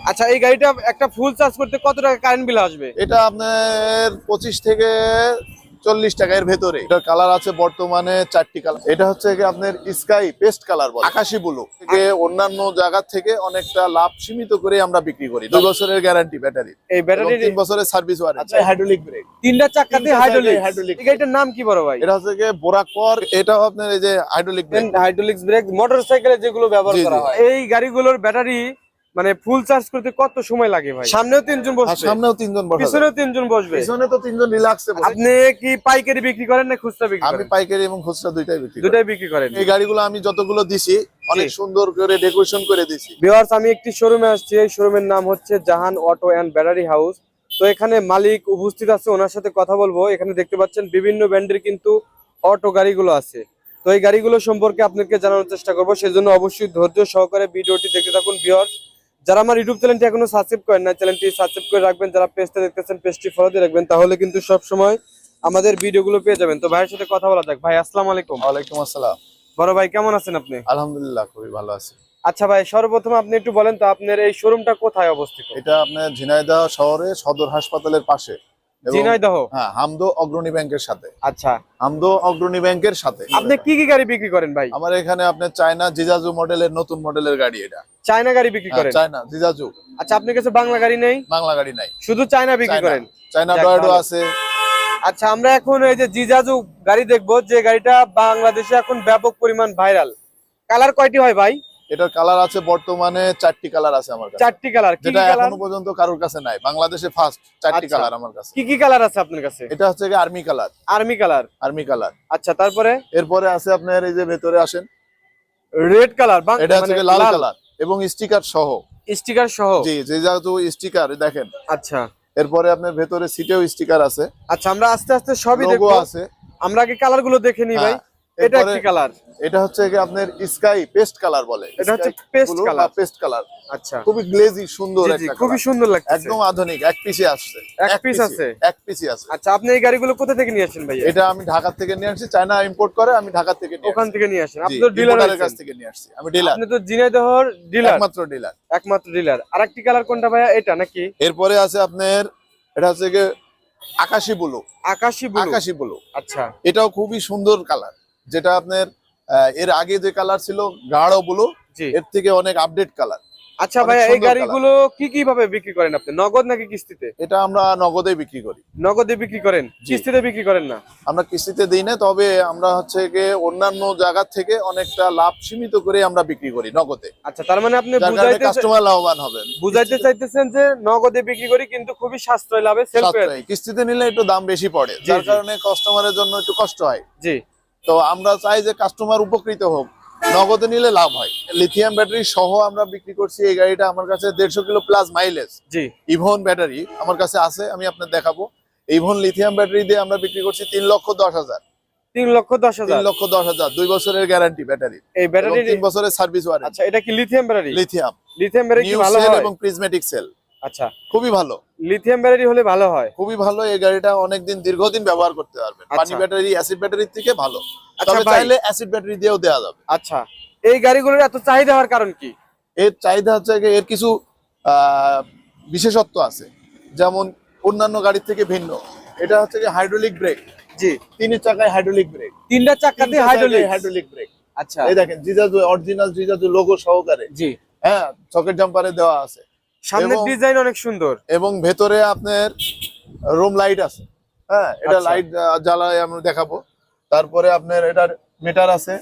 আচ্ছা, এই গাড়িটা একটা ফুল চার্জ করতে কত টাকা কারেন্ট বিল আসবে? এটা আপনার 25 থেকে 40 টাকার ভেতরে। এটার কালার আছে বর্তমানে 4টি কালার। এটা হচ্ছে কি আপনার স্কাই পেস্ট কালার বলে, আকাশি ব্লু। থেকে অন্যান্য জায়গা থেকে অনেকটা লাভ সীমিত করে আমরা বিক্রি করি। 2 বছরের গ্যারান্টি ব্যাটারি, এই ব্যাটারি 3 বছরের সার্ভিস ওয়ারেন্টি। আচ্ছা, হাইড্রোলিক ব্রেক, তিনটা চাকাতে হাইড্রোলিক। হাইড্রোলিক। এই গাড়িটার নাম কি বড় ভাই? এটা হচ্ছে কি বোরাকর। এটাও আপনার এই যে হাইড্রোলিক ব্রেক, হাইড্রোলিক ব্রেক মোটরসাইকেলে যেগুলো ব্যবহার জি, করা জি। হয়। এই গাড়িগুলোর ব্যাটারি মানে ফুল চার্জ করতে কত সময় লাগে ভাই? সামনেও 3 জন আর বসবে, সামনেও 3 জন বসে, পিছনেও 3 জন বসবে। পিছনে তো 3 জন রিল্যাক্সে বসে। আপনি কি পাইকারি বিক্রি করেন না খুচরা বিক্রি আমি করেন? পাইকারি এবং খুচরা দুইটাই বিক্রি করি। দুটাই বিক্রি করেন। এই গাড়িগুলো আমি যতগুলো দিছি অনেক সুন্দর করে ডেকোরেশন করে দিছি। ভিউয়ার্স, আমি একটি শোরুমে আসছি। এই শোরুমের নাম হচ্ছে Jahan auto and battery house. তো এখানে মালিক উপস্থিত আছে, ওনার সাথে কথা বলবো। এখানে দেখতে পাচ্ছেন বিভিন্ন ব্র্যান্ডের কিন্তু অটো গাড়িগুলো আছে। তো এই গাড়িগুলো সম্পর্কে আপনাকে জানানোর চেষ্টা করবো, সেজন্য অবশ্যই ধৈর্য সহকারে ভিডিওটি দেখতে থাকুন। ভিউয়ার্স, যারা আমার ইউটিউব চ্যানেলটি এখনো সাবস্ক্রাইব করেন না, চ্যানেলটি সাবস্ক্রাইব করে রাখবেন। যারা পেজটা দেখতেছেন পেজটি ফলো দিয়ে রাখবেন, তাহলে কিন্তু সব সময় আমাদের ভিডিওগুলো পেয়ে যাবেন। তো ভাইয়ের সাথে কথা বলা যাক। ভাই, আসসালামু আলাইকুম। ওয়ালাইকুম আসসালাম। বড় ভাই, কেমন আছেন আপনি? আলহামদুলিল্লাহ, খুবই ভালো আছি। আচ্ছা ভাই, সর্বপ্রথম আপনি একটু বলেন তো আপনার এই শোরুমটা কোথায় অবস্থিত? এটা আপনার ঝিনাইদহ শহরে সদর হাসপাতালের পাশে, এবং ঝিনাইদহ। হ্যাঁ, হামদো অগ্রণী ব্যাংকের সাথে। আচ্ছা, হামদো অগ্রণী ব্যাংকের সাথে। আপনি কি কি গাড়ি বিক্রি করেন ভাই? আমার এখানে আপনার চায়না জিজাজু মডেলের নতুন মডেলের গাড়ি। এটা চায়না গাড়ি বিক্রি করেন? চায়না জিজাজু। আচ্ছা, আপনার কাছে বাংলা গাড়ি নেই? বাংলা গাড়ি নাই, শুধু চায়না বিক্রি করেন? চায়না যাক, ডয়েডো ভালো। আছে। আচ্ছা, আমরা এখন এই যে জিজাজু গাড়ি দেখবো, যে গাড়িটা বাংলাদেশে এখন ব্যাপক পরিমাণ ভাইরাল। কালার কয়টি হয় ভাই? এটার কালার আছে বর্তমানে 4টি কালার আছে আমার কাছে। 4টি কালার। কি যেটা কি কালার? এখনো পর্যন্ত কারোর কাছে নাই, বাংলাদেশে ফার্স্ট 4টি আচ্ছা। কালার আমার কাছে। কি কি কালার আছে আপনার কাছে? এটা হচ্ছে কি army colour. Army colour. Army colour. আচ্ছা, তারপরে এরপরে আছে আপনার এই যে ভেতরে আসেন, রেড কালার। এটা হচ্ছে কি লাল কালার এবং স্টিকার সহ। স্টিকার সহ? জি, যেহেতু স্টিকার দেখেন। আচ্ছা। এরপরে আপনার ভেতরে সিটেও স্টিকার আছে। আচ্ছা, আমরা আস্তে আস্তে সবই লোগো দেখবো। আছে। আমরা আগে কালার গুলো দেখে নিই ভাই। হ্যাঁ, এটা এরপরে কি কালার? এটা হচ্ছে কি আপনার স্কাই পেস্ট কালার বলে। এটা হচ্ছে Sky পেস্ট blue বা কালার। Pastel colour. আচ্ছা, খুবই গ্লেজি সুন্দর জি, জি, একটা খুবই কালার। সুন্দর লাগছে। একদম আধুনিক, এক পিসে আসছে। এক পিস আছে? এক পিসই আছে। আচ্ছা, আপনি এই গাড়িগুলো কোথা থেকে নিয়ে আসেন ভাই? এটা আমি ঢাকা থেকে নিয়ে আসছি, চায়না ইম্পোর্ট করে, আমি ঢাকা থেকে নিয়ে ওখান আসছি। থেকে নিয়ে আসেন? জি, আপনি তো ডিলারের importer-এর কাছ থেকে নিয়ে আসছি, আমি ডিলার। আপনি তো ঝিনাইদহর ডিলার? একমাত্র ডিলার। একমাত্র ডিলার। আরেকটি কালার কোনটা ভাইয়া, এটা নাকি? এরপরে আছে আপনার এটা হচ্ছে কি আকাশি ব্লু। আকাশি ব্লু। আকাশি ব্লু। আচ্ছা। এটাও খুবই সুন্দর কালার, যেটা আপনার এর আগে যে কালার ছিল গাঢ় ব্লু, জি। এর থেকে অনেক আপডেট কালার। আচ্ছা অনেক ভাইয়া, এই সুন্দর গাড়িগুলো কি কি ভাবে বিক্রি করেন আপনি? নগদ নাকি কিস্তিতে? এটা আমরা নগদে বিক্রি করি। নগদে বিক্রি করেন? জি। কিস্তিতে বিক্রি করেন না? আমরা কিস্তিতে দিই না, তবে আমরা হচ্ছে গিয়ে অন্যান্য জায়গা থেকে অনেকটা লাভ সীমিত করে আমরা বিক্রি করি নগদে। আচ্ছা, তার মানে আপনি যার কারণে কাস্টমার লাভবান হবেন। বুঝাইতে চাইতেছেন যে নগদে বিক্রি করি কিন্তু খুবই সাশ্রয় লাভে সেল করে। সাশ্রয়ী। কিস্তিতে নিলে একটু দাম বেশি পড়ে, জি, যার জি। কারণে কাস্টমারের জন্য একটু কষ্ট হয়। জি। তো আমরা চাই যে কাস্টমার উপকৃত হোক, নগদে নিলে লাভ হয়। লিথিয়াম ব্যাটারি সহ আমরা বিক্রি করছি এই গাড়িটা। আমার কাছে 150 কিলো প্লাস মাইলেজ জি। ইভন ব্যাটারি আমার কাছে আছে, আমি আপনাদের দেখাবো। ইভন লিথিয়াম ব্যাটারি দিয়ে আমরা বিক্রি করছি 3,10,000। 3,10,000? 3,10,000, 2 বছরের গ্যারান্টি ব্যাটারি, এই ব্যাটারি 3 বছরের সার্ভিস ওয়ারেন্টি। আচ্ছা, এটা কি lithium battery? Lithium, lithium battery কি নিউ ভালো সেল হয়? এবং প্রিজমেটিক সেল। আচ্ছা, খুবই ভালো। লিথিয়াম ব্যাটারি হলে ভালো হয়? খুবই ভালো। এই গাড়িটা অনেকদিন দীর্ঘদিন ব্যবহার করতে পারবেন। আচ্ছা। পানি ব্যাটারি অ্যাসিড ব্যাটারির থেকে ভালো। আচ্ছা তবে ভাই। চাইলে অ্যাসিড ব্যাটারি দিয়েও দেওয়া যাবে। আচ্ছা, এই গাড়িগুলোর এত চাহিদা হওয়ার কারণ কি? এর চাহিদা হচ্ছে যে এর কিছু বিশেষত্ব আছে, যেমন অন্যান্য গাড়ির থেকে ভিন্ন। এটা হচ্ছে যে হাইড্রোলিক ব্রেক। জি। 3 চাকায় হাইড্রোলিক ব্রেক। তিনটা চাকাতে হাইড্রোলিক ব্রেক। আচ্ছা। এই দেখেন জিজাজু, অরিজিনাল জিজাজু লোগো সহকারে। জি। হ্যাঁ, সকেট জাম্পারে দেওয়া আছে। সামনের এবং- ডিজাইন অনেক সুন্দর। এবং ভেতরে আপনার রুম লাইট আছে। হ্যাঁ, এটা আচ্ছা। লাইট জ্বালায় আমরা দেখাবো। তারপরে আপনার এটার মিটার আছে।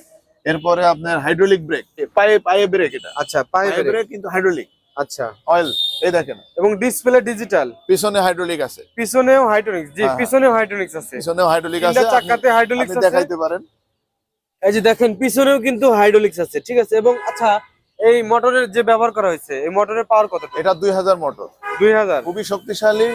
এরপরে আপনার হাইড্রোলিক ব্রেক, পায়ে পায়ে ব্রেক। এটা আচ্ছা, পায়ে পায়ে ব্রেক। ব্রেক কিন্তু হাইড্রোলিক। আচ্ছা। অয়েল, এই দেখেন। এবং ডিসপ্লে ডিজিটাল। পিছনে হাইড্রোলিক আছে। পিছনেও হাইড্রোলিক্স। জি, হ্যাঁ। পিছনেও হাইড্রোলিক্স আছে। পিছনেও হাইড্রোলিক আছে। তিনটা চাকাতে হাইড্রোলিক্স আপনি আছে। দেখাইতে পারেন। এই যে দেখেন, পিছনেও কিন্তু হাইড্রোলিক্স আছে। ঠিক আছে। এবং আচ্ছা, এই মোটরের যে ব্যবহার করা হয়েছে, এই মোটরের পাওয়ার কত? এটা 2000 মোটর, 2000? খুবই শক্তিশালী।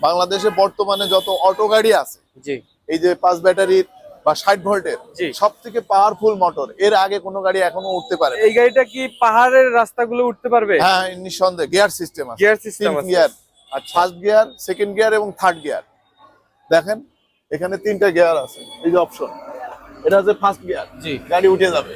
বাংলাদেশে বর্তমানে যত অটো গাড়ি আছে, জি। এই যে 5 ব্যাটারির বা 60 ভোল্টের, জি। সব থেকে পাওয়ারফুল মোটর। এর আগে কোনো গাড়ি এখনো উঠতে পারে না। এই গাড়িটা কি পাহাড়ের রাস্তাগুলো উঠতে পারবে? হ্যাঁ, নিঃসন্দেহে। গিয়ার সিস্টেম আছে, গিয়ার সিস্টেম 3 আছে? গিয়ার। আচ্ছা। ফার্স্ট গিয়ার, সেকেন্ড গিয়ার এবং থার্ড গিয়ার। দেখেন এখানে 3টা গিয়ার আছে, এই যে অপশন। এটা হচ্ছে ফার্স্ট গিয়ার। জি। গাড়ি উঠে যাবে।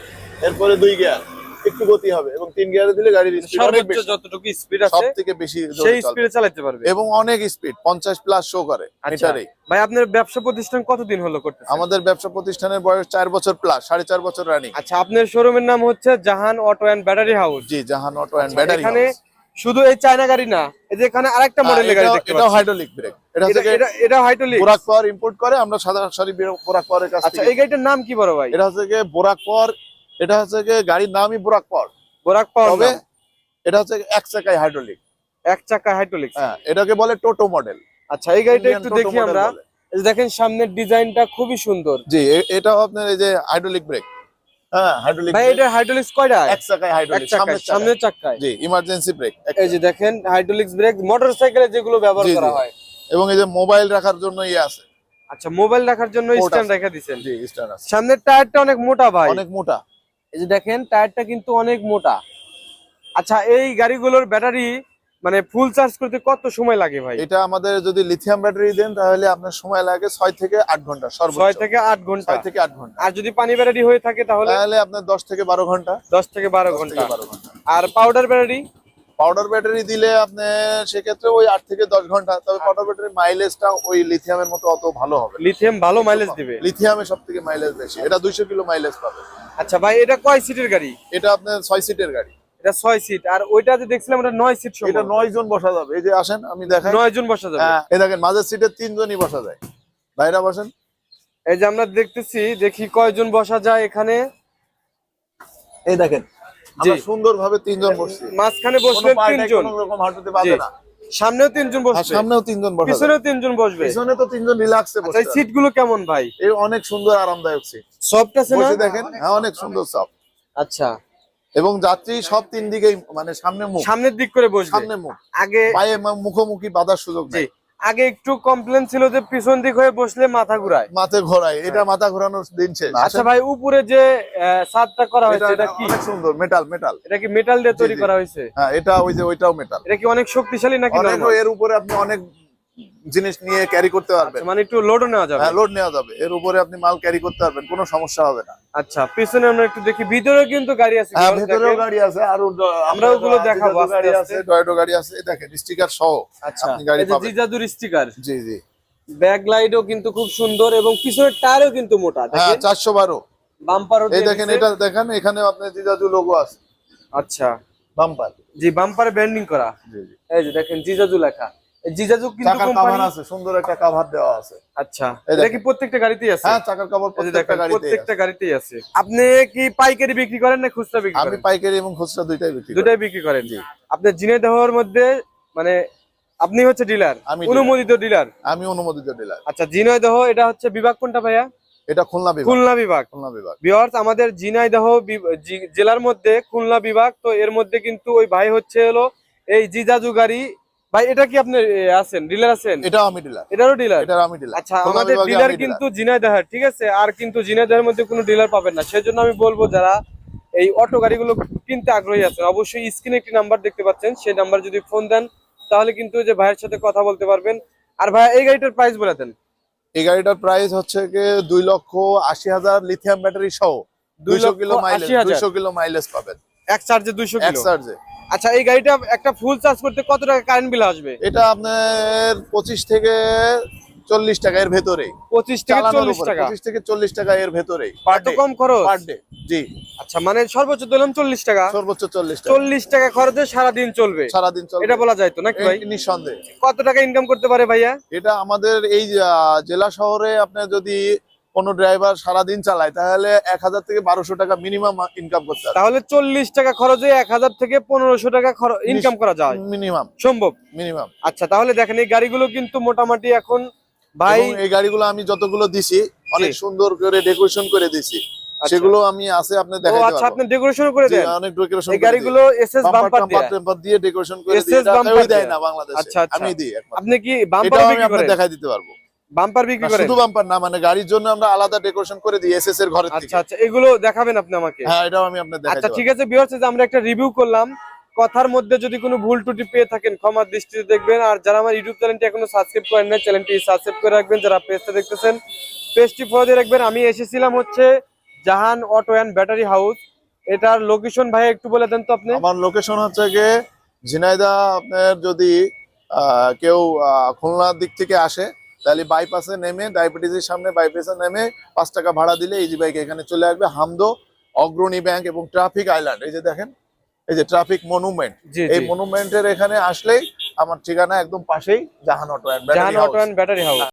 এরপরে 2 গিয়ার, একটু গতি হবে, এবং 3 গিয়ারে দিলে গাড়ির স্পিড অনেক সর্বোচ্চ বেশি, যতটুকু স্পিড আছে সবথেকে বেশি সেই চলবে। স্পিডে চালাতে পারবে। এবং অনেক স্পিড 50 প্লাস শো করে আচ্ছা মিটারে। ভাই, আপনার ব্যবসা প্রতিষ্ঠান কতদিন হলো করতেছেন? আমাদের ব্যবসা প্রতিষ্ঠানের বয়স 4 বছর প্লাস, 4.5 বছর রানিং। আচ্ছা, আপনার শোরুমের নাম হচ্ছে Jahan auto and battery house. জি, জাহান অটো এন্ড ব্যাটারি এখানে হাউস। শুধু এই চায়না গাড়ি না, এই যে এখানে আরেকটা মডেলের গাড়ি দেখতে এটা পাচ্ছি। হাইড্রোলিক ব্রেক, এটা হচ্ছে এটা হাইড্রোলিক। বোরাক পাওয়ার ইম্পোর্ট করে, আমরা সরাসরি বোরাক পাওয়ারের কাছ আচ্ছা, থেকে। এই গাড়িটার নাম কি বড় ভাই? এটা হচ্ছে গিয়ে বোরাক পাওয়ার, এটা হচ্ছে গিয়ে গাড়ির নামই বোরাক পাওয়ার, বোরাক পাওয়ার, তবে এটা হচ্ছে এক চাকায় হাইড্রোলিক। এক চাকা হাইড্রোলিক। হ্যাঁ, এটাকে বলে টোটো মডেল। আচ্ছা, এই গাড়িটা Indian একটু Toto দেখি model আমরা। বলে। এই যে দেখেন সামনের ডিজাইনটা খুবই সুন্দর। জি, এটাও আপনার এই যে হাইড্রোলিক ব্রেক। হ্যাঁ, হাইড্রোলিক ভাই এটা হাইড্রোলিক্স কয়টা? এক চাকায় এক হাইড্রোলিক, চাকায়, সামনের চাকায়। জি, ইমার্জেন্সি ব্রেক। এই যে দেখেন হাইড্রোলিক্স ব্রেক মোটরসাইকেলে যেগুলো ব্যবহার জি, করা জি। হয়। এবং এই যে মোবাইল রাখার জন্য আছে। আচ্ছা, মোবাইল রাখার জন্য Port স্ট্যান্ড আছে। রেখে দিয়েছেন। জি, স্ট্যান্ড আছে। সামনের টায়ারটা অনেক মোটা ভাই। অনেক মোটা। এই যে দেখেন টায়ারটা কিন্তু অনেক মোটা। আচ্ছা, এই গাড়িগুলোর ব্যাটারি মানে ফুল চার্জ করতে কত সময় লাগে ভাই? এটা আমাদের যদি লিথিয়াম ব্যাটারি দেন তাহলে আপনার সময় লাগে 6 থেকে 8 ঘন্টা সর্বোচ্চ। 6 থেকে 8 ঘন্টা। 6 থেকে 8 ঘন্টা। আর যদি পানি ব্যাটারি হয়ে থাকে তাহলে তাহলে আপনার 10 থেকে 12 ঘন্টা। 10 থেকে 12 10 ঘন্টা। থেকে 12 ঘন্টা। আর পাউডার ব্যাটারি? পাউডার ব্যাটারি দিলে আপনি সেক্ষেত্রে ওই 8 থেকে 10 ঘন্টা। তবে পাউডার ব্যাটারি মাইলেজটা ওই লিথিয়ামের মতো অত ভালো হবে না। লিথিয়াম ভালো মাইলেজ দিবে। লিথিয়ামে সবথেকে মাইলেজ বেশি, এটা 200 কিলো মাইলেজ পাবে। আচ্ছা ভাই, এটা কয় সিটের গাড়ি? এটা আপনার 6 সিটের গাড়ি। এটা 6 সিট। আর ওইটা যে দেখছিলাম ওটা 9 সিট এটা সম্ভব। 9 জন বসা যাবে। এই যে আসেন আমি দেখাই। 9 জন বসা যাবে। হ্যাঁ, এই দেখেন মাঝের সিটে 3 জনই বসা যায়। ভাইরা বসেন। এই যে আমরা দেখতেছি, দেখি কয়জন বসা যায় এখানে। এই দেখেন আমরা সুন্দরভাবে 3 জন বসছি। মাঝখানে কোনো বসবেন 3 পায়টায় জন। কোনো রকম হাঁটুতে বাঁধে না। সামনেও 3 জন আর বসবে, সামনেও 3 জন বসা যায়। পিছনেও 3 জন বসবে। পিছনে তো 3 জন রিল্যাক্সে আচ্ছা, বসে। এই সিট গুলো কেমন ভাই? এই অনেক সুন্দর আরামদায়ক সিট। সফট আছে না? বসে দেখেন, হ্যাঁ অনেক সুন্দর সব। আচ্ছা, এবং যাত্রী সব 3 দিকেই মানে সামনে মুখ, সামনের দিক করে বসবে। সামনে মুখ, আগে পায়ে মুখোমুখি বাঁধার সুযোগ জি, নেই। আগে একটু কমপ্লেন ছিল যে পিছন দিক হয়ে বসলে মাথা ঘুরায়। মাথা ঘোরায়, এটা মাথা ঘোরানোর দিন শেষ। আচ্ছা ভাই, উপরে যে ছাদটা করা হয়েছে এটা কি? অনেক সুন্দর, মেটাল মেটাল। এটা কি মেটাল দিয়ে তৈরি জি। করা হয়েছে? হ্যাঁ, এটা ওই যে ওইটাও মেটাল। এটা কি অনেক শক্তিশালী নাকি অনেক, নরমাল? এর উপরে আপনি অনেক জিনিস নিয়ে ক্যারি করতে পারবেন। মানে একটু লোডও নেওয়া যাবে। হ্যাঁ, লোড নেওয়া যাবে, এর উপরে আপনি মাল ক্যারি করতে পারবেন, কোনো সমস্যা হবে না। আচ্ছা, পিছনে আমরা একটু দেখি, ভিতরে কিন্তু গাড়ি আছে। হ্যাঁ, ভিতরে ভেতরেও দেখেন। গাড়ি আছে, আর আমরা ওগুলো দেখাবো আস্তে গাড়ি আস্তে। আছে, টয়োটা গাড়ি আছে, এই দেখেন স্টিকার সহ আচ্ছা, আপনি গাড়ি এই যে পাবেন। জিজাদুর স্টিকার। জি জি। ব্যাক লাইটও কিন্তু খুব সুন্দর এবং পিছনের টায়ারও কিন্তু মোটা। হ্যাঁ, দেখেন 412। বাম্পারও এই দিয়ে দেখেন, দিছে। এটা দেখেন, এখানে আপনার জিজাজু লোগো আছে, আচ্ছা, বাম্পার। জি, বাম্পারে ব্যান্ডিং করা। জি জি। এই যে দেখেন জিজাজু লেখা। এই জিজাজু কিন্তু চাকার কোম্পানি। কভার আছে, সুন্দর একটা কভার দেওয়া আছে। আচ্ছা, এই এটা দেখেন। কি প্রত্যেকটা গাড়িতেই আছে? হ্যাঁ, চাকার কভার এই যে প্রত্যেকটা দেখেন গাড়িতে প্রত্যেকটা আছে। গাড়িতেই আছে। আপনি কি পাইকারি বিক্রি করেন না খুচরা বিক্রি আমি করেন? পাইকারি এবং খুচরা দুইটাই বিক্রি করি। দুটাই বিক্রি করেন। জি। আপনি ঝিনাইদহের মধ্যে মানে আপনি হচ্ছে ডিলার, আমি dealer। অনুমোদিত ডিলার। আমি অনুমোদিত ডিলার। আচ্ছা, ঝিনাইদহ এটা হচ্ছে বিভাগ কোনটা ভাইয়া? এটা খুলনা বিভাগ। খুলনা বিভাগ। খুলনা বিভাগ। ভিউয়ার্স, আমাদের ঝিনাইদহ জেলার মধ্যে খুলনা বিভাগ, তো এর মধ্যে কিন্তু ওই ভাই হচ্ছে হলো এই জিজাজু গাড়ি। ভাই এটা কি আপনি আছেন ডিলার আছেন? এটাও আমি ডিলার। এটারও ডিলার? এটা আমি ডিলার। আচ্ছা, আমাদের ডিলার কিন্তু ঝিনাইদহের, ঠিক আছে? আর কিন্তু ঝিনাইদহের মধ্যে কোনো ডিলার পাবেন না। সেজন্য আমি বলবো যারা এই অটো গাড়িগুলো কিনতে আগ্রহী আছেন, অবশ্যই স্ক্রিনে একটি নাম্বার দেখতে পাচ্ছেন, সেই নাম্বার যদি ফোন দেন তাহলে কিন্তু যে ভাইয়ের সাথে কথা বলতে পারবেন। আর ভাই এই গাড়িটার প্রাইস বলে দেন। এই গাড়িটার প্রাইস হচ্ছে কি 2,80,000 লিথিয়াম ব্যাটারি সহ 200 কিলো মাইলেজ, 2,80,000 200 কিলো মাইলেজ পাবেন এক চার্জে 200 এক কিলো। চার্জে। আচ্ছা, এই গাড়িটা একটা ফুল চার্জ করতে কত টাকা কারেন্ট বিল আসবে? এটা আপনার 25 থেকে 40 টাকা এর ভেতরেই। 25 থেকে 40 টাকা। 25 থেকে 40 টাকা এর ভেতরেই এত কম খরচ? Per day. জি, আচ্ছা, মানে সর্বোচ্চ দিলাম 40 টাকা। সর্বোচ্চ 40 টাকা। 40 টাকা খরচে সারাদিন চলবে, সারাদিন চলবে, এটা বলা যায় তো নাকি ভাই? নিঃসন্দেহে। কত টাকা ইনকাম করতে পারে ভাইয়া? এটা আমাদের এই জেলা শহরে আপনার যদি কোনো ড্রাইভার সারাদিন চালায় তাহলে 1000 থেকে 1200 টাকা মিনিমাম ইনকাম করতে হবে। তাহলে 40 টাকা খরচে 1000 থেকে 1500 টাকা ইনকাম করা যায় মিনিমাম। সম্ভব? মিনিমাম। আচ্ছা, তাহলে দেখেন এই গাড়িগুলো কিন্তু মোটামুটি এখন ভাই, এবং এই গাড়িগুলো আমি যতগুলো দিছি অনেক সুন্দর করে ডেকোরেশন করে দিছি, আচ্ছা। সেগুলো আমি আছে আপনি ও দেখাইতে আচ্ছা, পারবো। আপনি ডেকোরেশন করে জি, দেন? অনেক ডেকোরেশন এই গাড়িগুলো এসএস বাম্পার দিয়ে ডেকোরেশন করে দিই। SS এটা বাম্পার কেউই দেয় দেয়া? না বাংলাদেশে, আচ্ছা, আচ্ছা। আমি দিই একমাত্র। আপনি কি বাম্পার এটাও আমি বিক্রি আপনাকে করেন? দেখাই দিতে পারবো। বাম্পার বিক্রি করেন? শুধু বাম্পার না, মানে গাড়ির জন্য আমরা আলাদা ডেকোরেশন করে দিই এসএস এর ঘরের থেকে। আচ্ছা আচ্ছা, এগুলো দেখাবেন আপনি আমাকে? হ্যাঁ, এটাও আমি আপনাকে দেখাই আচ্ছা, দেব। ঠিক আছে ভিউয়ার্স, যে আমরা একটা রিভিউ করলাম, কথার মধ্যে যদি কোনো ভুল ত্রুটি পেয়ে থাকেন ক্ষমার দৃষ্টিতে দেখবেন। আর যারা আমার ইউটিউব চ্যানেলটি এখনো সাবস্ক্রাইব করেন না, চ্যানেলটি সাবস্ক্রাইব করে রাখবেন। যারা পেজটা দেখতেছেন পেজটি ফলো দিয়ে রাখবেন। আমি এসেছিলাম হচ্ছে Jahan auto and battery house, এটার লোকেশন ভাই একটু বলে দেন তো আপনি। আমার লোকেশন হচ্ছে গিয়ে ঝিনাইদহ। আপনার যদি কেউ খুলনার দিক থেকে আসে তাহলে বাইপাসে নেমে, ডায়াবেটিসের সামনে বাইপাসে নেমে 5 টাকা ভাড়া দিলে ইজি বাইক এখানে চলে আসবে। হামদো, অগ্রণী ব্যাংক এবং ট্রাফিক আইল্যান্ড, এই যে দেখেন, এই যে ট্রাফিক মনুমেন্ট, জি এই জি, মনুমেন্টের এখানে আসলেই আমার ঠিকানা একদম পাশেই Jahan auto and battery Jahan auto house. And battery house.